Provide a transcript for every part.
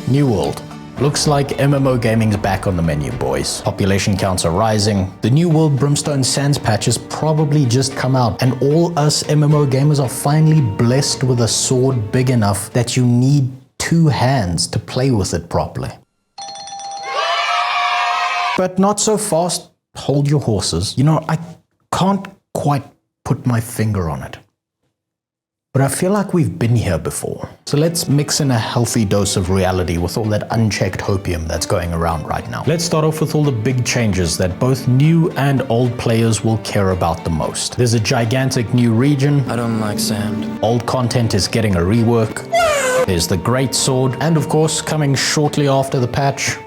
New World. Looks like MMO gaming's back on the menu, boys. Population counts are rising. The New World Brimstone Sands patch has probably just come out, and all us MMO gamers are finally blessed with a sword big enough that you need 2 hands to play with it properly. But not so fast. Hold your horses. You know, I can't quite put my finger on it, but I feel like we've been here before. So let's mix in a healthy dose of reality with all that unchecked hopium that's going around right now. Let's start off with all the big changes that both new and old players will care about the most. There's a gigantic new region. I don't like sand. Old content is getting a rework. There's the Great Sword, and of course, coming shortly after the patch,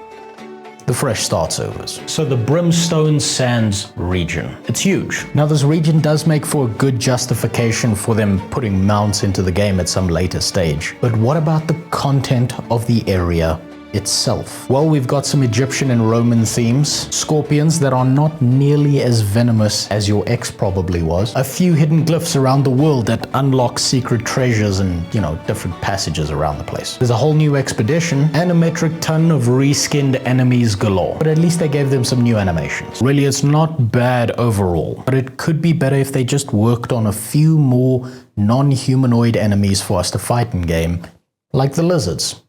the fresh start servers. So the Brimstone Sands region. It's huge. Now this region does make for a good justification for them putting mounts into the game at some later stage. But what about the content of the area itself? Well, we've got some Egyptian and Roman themes, scorpions that are not nearly as venomous as your ex probably was, a few hidden glyphs around the world that unlock secret treasures and, different passages around the place. There's a whole new expedition and a metric ton of reskinned enemies galore, but at least they gave them some new animations. Really, it's not bad overall, but it could be better if they just worked on a few more non-humanoid enemies for us to fight in game, like the lizards.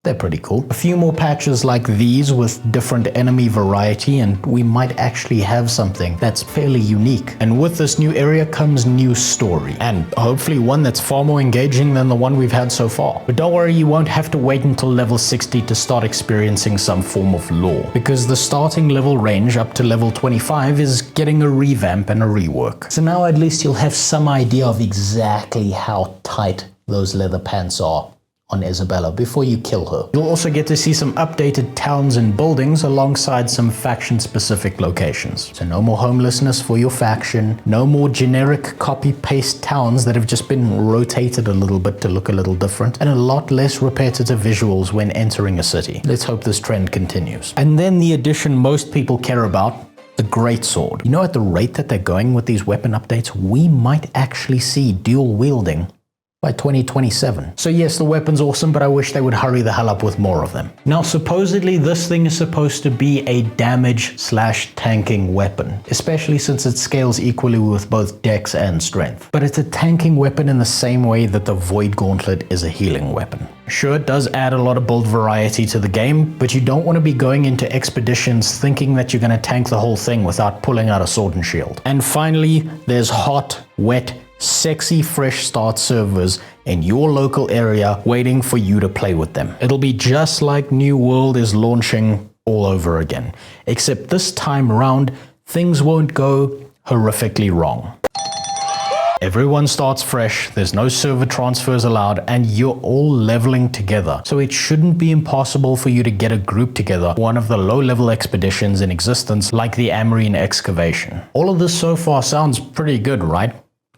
They're pretty cool. A few more patches like these with different enemy variety, and we might actually have something that's fairly unique. And with this new area comes new story, and hopefully one that's far more engaging than the one we've had so far. But don't worry, you won't have to wait until level 60 to start experiencing some form of lore, because the starting level range up to level 25 is getting a revamp and a rework. So now at least you'll have some idea of exactly how tight those leather pants are on Isabella before you kill her. You'll also get to see some updated towns and buildings alongside some faction-specific locations. So no more homelessness for your faction, no more generic copy-paste towns that have just been rotated a little bit to look a little different, and a lot less repetitive visuals when entering a city. Let's hope this trend continues. And then the addition most people care about, the Great Sword. You know, at the rate that they're going with these weapon updates, we might actually see dual wielding by 2027. So yes, the weapon's awesome, but I wish they would hurry the hell up with more of them. Now, supposedly this thing is supposed to be a damage/tanking weapon, especially since it scales equally with both dex and strength. But it's a tanking weapon in the same way that the Void Gauntlet is a healing weapon. Sure, it does add a lot of build variety to the game, but you don't want to be going into expeditions thinking that you're going to tank the whole thing without pulling out a sword and shield. And finally, there's hot, wet, sexy fresh start servers in your local area waiting for you to play with them. It'll be just like New World is launching all over again, except this time around things won't go horrifically wrong. Everyone starts fresh, there's no server transfers allowed, and you're all leveling together. So it shouldn't be impossible for you to get a group together, one of the low-level expeditions in existence like the Amarine Excavation. All of this so far sounds pretty good, right?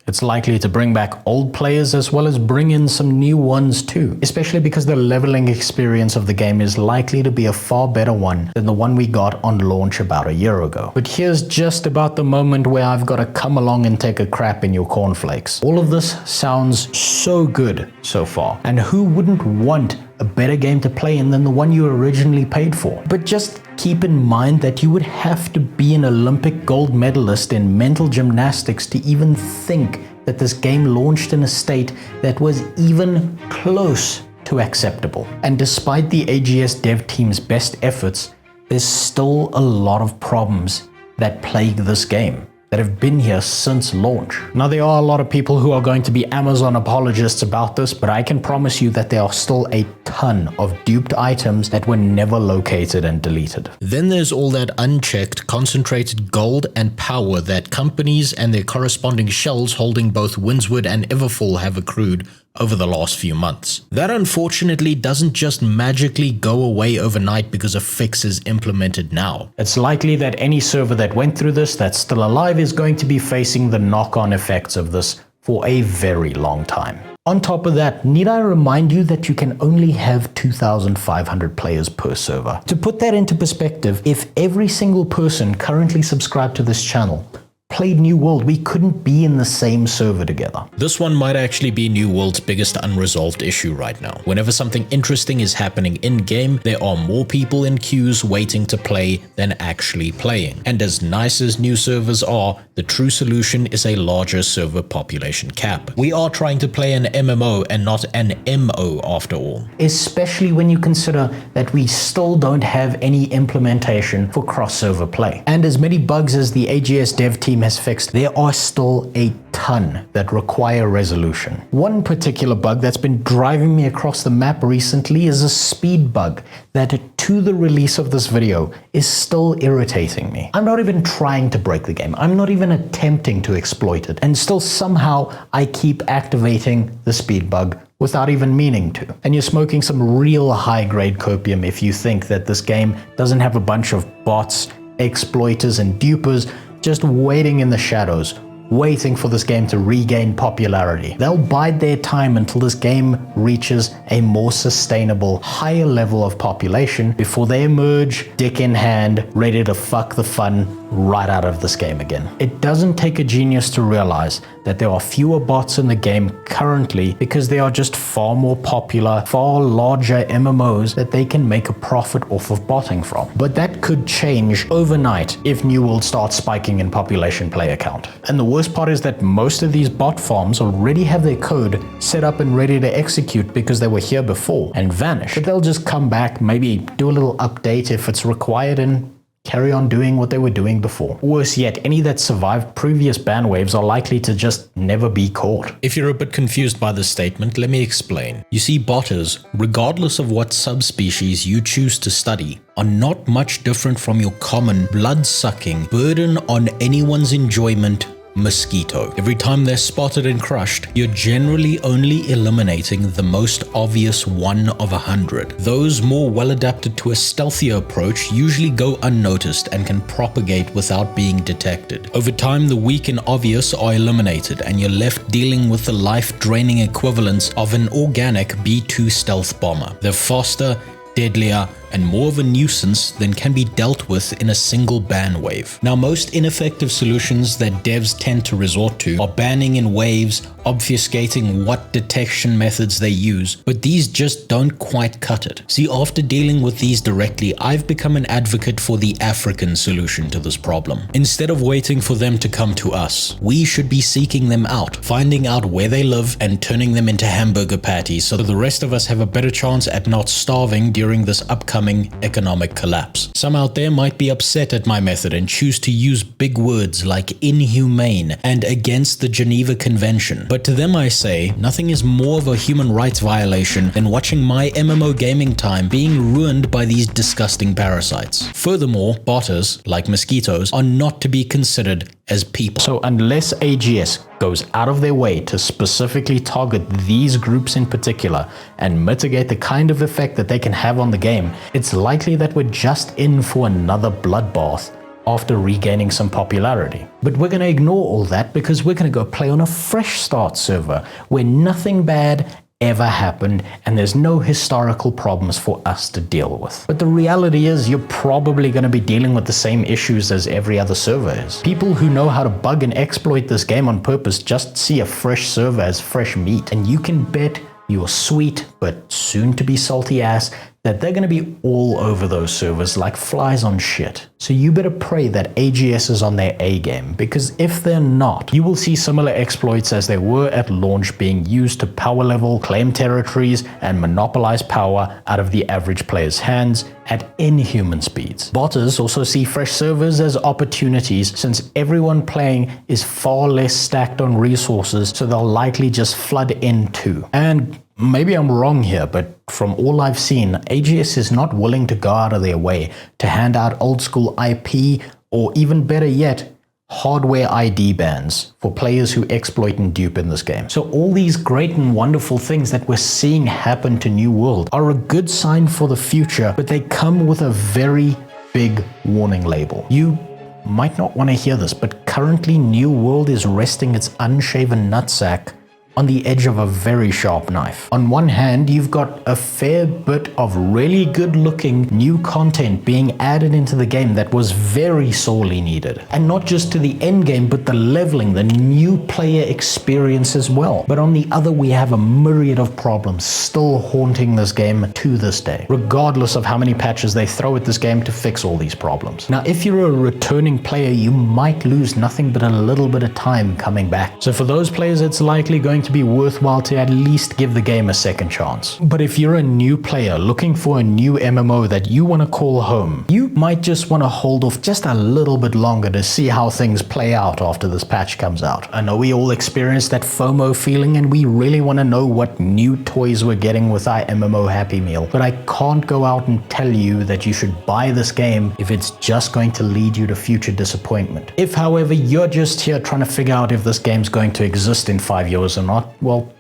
It's likely to bring back old players as well as bring in some new ones too, especially because the leveling experience of the game is likely to be a far better one than the one we got on launch about a year ago. But here's just about the moment where I've got to come along and take a crap in your cornflakes. All of this sounds so good so far, and who wouldn't want a better game to play in than the one you originally paid for? But just keep in mind that you would have to be an Olympic gold medalist in mental gymnastics to even think that this game launched in a state that was even close to acceptable. And despite the AGS dev team's best efforts, there's still a lot of problems that plague this game that have been here since launch. Now, there are a lot of people who are going to be Amazon apologists about this, but I can promise you that there are still a ton of duped items that were never located and deleted. Then there's all that unchecked, concentrated gold and power that companies and their corresponding shells holding both Windswood and Everfall have accrued over the last few months. That unfortunately doesn't just magically go away overnight because a fix is implemented now. It's likely that any server that went through this that's still alive is going to be facing the knock-on effects of this for a very long time. On top of that, need I remind you that you can only have 2,500 players per server? To put that into perspective, if every single person currently subscribed to this channel played New World, we couldn't be in the same server together. This one might actually be New World's biggest unresolved issue right now. Whenever something interesting is happening in-game, there are more people in queues waiting to play than actually playing. And as nice as new servers are, the true solution is a larger server population cap. We are trying to play an MMO and not an MO after all. Especially when you consider that we still don't have any implementation for cross-server play. And as many bugs as the AGS dev team has fixed, there are still a ton that require resolution. One particular bug that's been driving me across the map recently is a speed bug that, to the release of this video, is still irritating me. I'm not even trying to break the game. I'm not even attempting to exploit it. And still somehow I keep activating the speed bug without even meaning to. And you're smoking some real high-grade copium if you think that this game doesn't have a bunch of bots, exploiters, and dupers just waiting in the shadows, waiting for this game to regain popularity. They'll bide their time until this game reaches a more sustainable, higher level of population before they emerge, dick in hand, ready to fuck the fun right out of this game again. It doesn't take a genius to realize that there are fewer bots in the game currently because they are just far more popular, far larger MMOs that they can make a profit off of botting from. But that could change overnight if New World starts spiking in population player count. And the worst part is that most of these bot farms already have their code set up and ready to execute because they were here before and vanish. But they'll just come back, maybe do a little update if it's required, and carry on doing what they were doing before. Worse yet, any that survived previous ban waves are likely to just never be caught. If you're a bit confused by this statement, let me explain. You see, botters, regardless of what subspecies you choose to study, are not much different from your common blood-sucking, burden on anyone's enjoyment mosquito. Every time they're spotted and crushed, you're generally only eliminating the most obvious 1 of 100. Those more well adapted to a stealthier approach usually go unnoticed and can propagate without being detected. Over time, the weak and obvious are eliminated, and you're left dealing with the life-draining equivalents of an organic B2 stealth bomber. They're faster, deadlier, and more of a nuisance than can be dealt with in a single ban wave. Now, most ineffective solutions that devs tend to resort to are banning in waves, obfuscating what detection methods they use, but these just don't quite cut it. See, after dealing with these directly, I've become an advocate for the African solution to this problem. Instead of waiting for them to come to us, we should be seeking them out, finding out where they live, and turning them into hamburger patties so the rest of us have a better chance at not starving during this upcoming economic collapse. Some out there might be upset at my method and choose to use big words like inhumane and against the Geneva Convention, but to them I say, nothing is more of a human rights violation than watching my MMO gaming time being ruined by these disgusting parasites. Furthermore, botters, like mosquitoes, are not to be considered as people. So unless AGS goes out of their way to specifically target these groups in particular and mitigate the kind of effect that they can have on the game, it's likely that we're just in for another bloodbath after regaining some popularity. But we're going to ignore all that because we're going to go play on a fresh start server where nothing bad ever happened and there's no historical problems for us to deal with. But the reality is you're probably going to be dealing with the same issues as every other server is. People who know how to bug and exploit this game on purpose just see a fresh server as fresh meat, and you can bet your sweet but soon to be salty ass that they're going to be all over those servers like flies on shit. So you better pray that AGS is on their A game, because if they're not, you will see similar exploits as they were at launch being used to power level, claim territories, and monopolize power out of the average player's hands at inhuman speeds. Botters also see fresh servers as opportunities, since everyone playing is far less stacked on resources, so they'll likely just flood in too. And maybe I'm wrong here, but from all I've seen, AGS is not willing to go out of their way to hand out old school IP, or even better yet, hardware ID bans for players who exploit and dupe in this game. So all these great and wonderful things that we're seeing happen to New World are a good sign for the future, but they come with a very big warning label. You might not want to hear this, but currently New World is resting its unshaven nutsack on the edge of a very sharp knife. On one hand, you've got a fair bit of really good looking new content being added into the game that was very sorely needed. And not just to the end game, but the leveling, the new player experience as well. But on the other, we have a myriad of problems still haunting this game to this day, regardless of how many patches they throw at this game to fix all these problems. Now, if you're a returning player, you might lose nothing but a little bit of time coming back. So for those players, it's likely going to be worthwhile to at least give the game a second chance. But if you're a new player looking for a new MMO that you want to call home, you might just want to hold off just a little bit longer to see how things play out after this patch comes out. I know we all experience that FOMO feeling and we really want to know what new toys we're getting with our MMO Happy Meal, but I can't go out and tell you that you should buy this game if it's just going to lead you to future disappointment. If, however, you're just here trying to figure out if this game's going to exist in 5 years or not, well,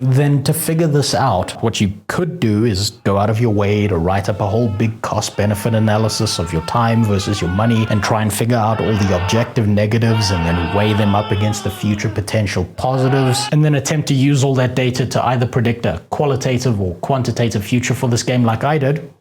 then to figure this out, what you could do is go out of your way to write up a whole big cost-benefit analysis of your time versus your money and try and figure out all the objective negatives and then weigh them up against the future potential positives, and then attempt to use all that data to either predict a qualitative or quantitative future for this game like I did.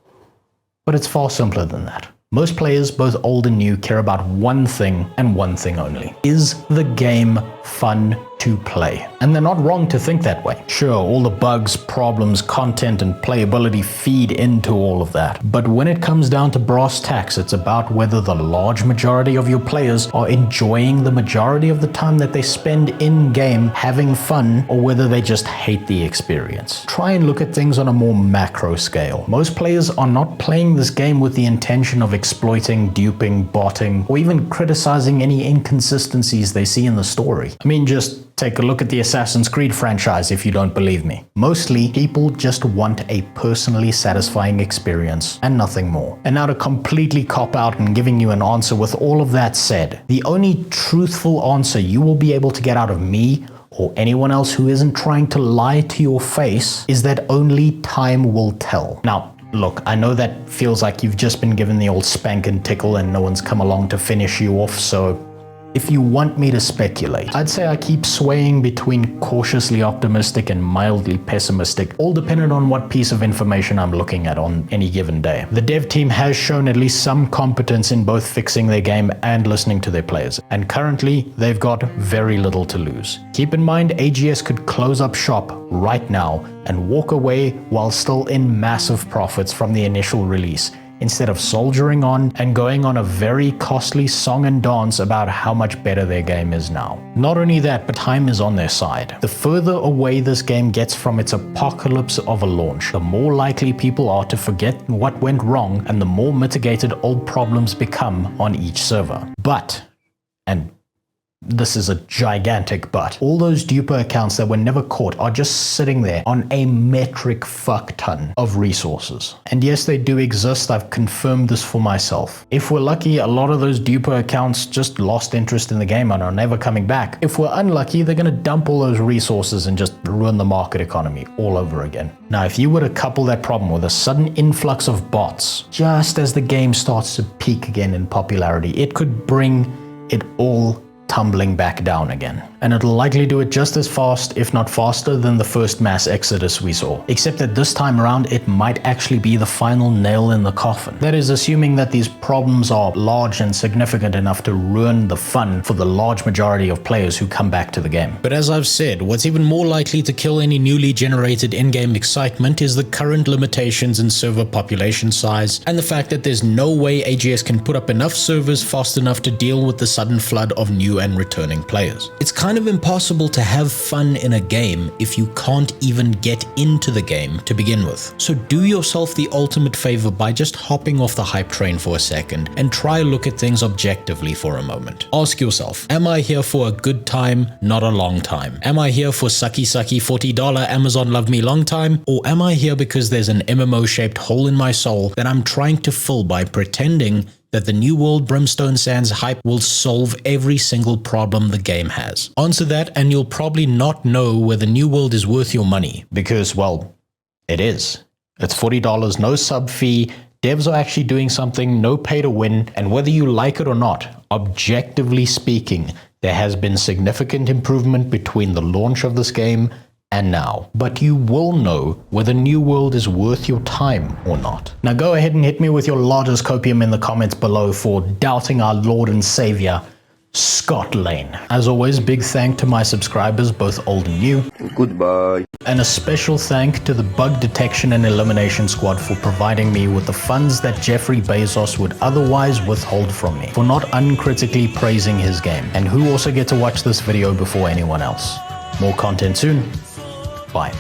But it's far simpler than that. Most players, both old and new, care about one thing and one thing only. Is the game fun to play? And they're not wrong to think that way. Sure, all the bugs, problems, content, and playability feed into all of that. But when it comes down to brass tacks, it's about whether the large majority of your players are enjoying the majority of the time that they spend in-game having fun, or whether they just hate the experience. Try and look at things on a more macro scale. Most players are not playing this game with the intention of exploiting, duping, botting, or even criticizing any inconsistencies they see in the story. I mean, just take a look at the Assassin's Creed franchise if you don't believe me. Mostly, people just want a personally satisfying experience and nothing more. And now to completely cop out and giving you an answer with all of that said, the only truthful answer you will be able to get out of me or anyone else who isn't trying to lie to your face is that only time will tell. Now, look, I know that feels like you've just been given the old spank and tickle and no one's come along to finish you off, so if you want me to speculate, I'd say I keep swaying between cautiously optimistic and mildly pessimistic, all dependent on what piece of information I'm looking at on any given day. The dev team has shown at least some competence in both fixing their game and listening to their players, and currently they've got very little to lose. Keep in mind, AGS could close up shop right now and walk away while still in massive profits from the initial release, instead of soldiering on and going on a very costly song and dance about how much better their game is now. Not only that, but time is on their side. The further away this game gets from its apocalypse of a launch, the more likely people are to forget what went wrong and the more mitigated old problems become on each server. But, and this is a gigantic but, all those duper accounts that were never caught are just sitting there on a metric fuck ton of resources. And yes, they do exist, I've confirmed this for myself. If we're lucky, a lot of those duper accounts just lost interest in the game and are never coming back. If we're unlucky, they're gonna dump all those resources and just ruin the market economy all over again. Now, if you were to couple that problem with a sudden influx of bots, just as the game starts to peak again in popularity, it could bring it all tumbling back down again. And it'll likely do it just as fast, if not faster, than the first mass exodus we saw. Except that this time around, it might actually be the final nail in the coffin. That is, assuming that these problems are large and significant enough to ruin the fun for the large majority of players who come back to the game. But as I've said, what's even more likely to kill any newly generated in-game excitement is the current limitations in server population size, and the fact that there's no way AGS can put up enough servers fast enough to deal with the sudden flood of new and returning players. It's kind of impossible to have fun in a game if you can't even get into the game to begin with. So do yourself the ultimate favor by just hopping off the hype train for a second and try look at things objectively for a moment. Ask yourself, am I here for a good time, not a long time? Am I here for sucky $40 Amazon love me long time? Or am I here because there's an MMO shaped hole in my soul that I'm trying to fill by pretending that the New World Brimstone Sands hype will solve every single problem the game has? Answer that and you'll probably not know whether New World is worth your money. Because, well, it is. It's $40, no sub fee, devs are actually doing something, no pay to win, and whether you like it or not, objectively speaking, There has been significant improvement between the launch of this game and now, but you will know whether New World is worth your time or not. Now go ahead and hit me with your largest copium in the comments below for doubting our Lord and Savior, Scott Lane. As always, big thank to my subscribers, both old and new. Goodbye. And a special thank to the Bug Detection and Elimination Squad for providing me with the funds that Jeffrey Bezos would otherwise withhold from me, for not uncritically praising his game, and who also get to watch this video before anyone else. More content soon. Bye.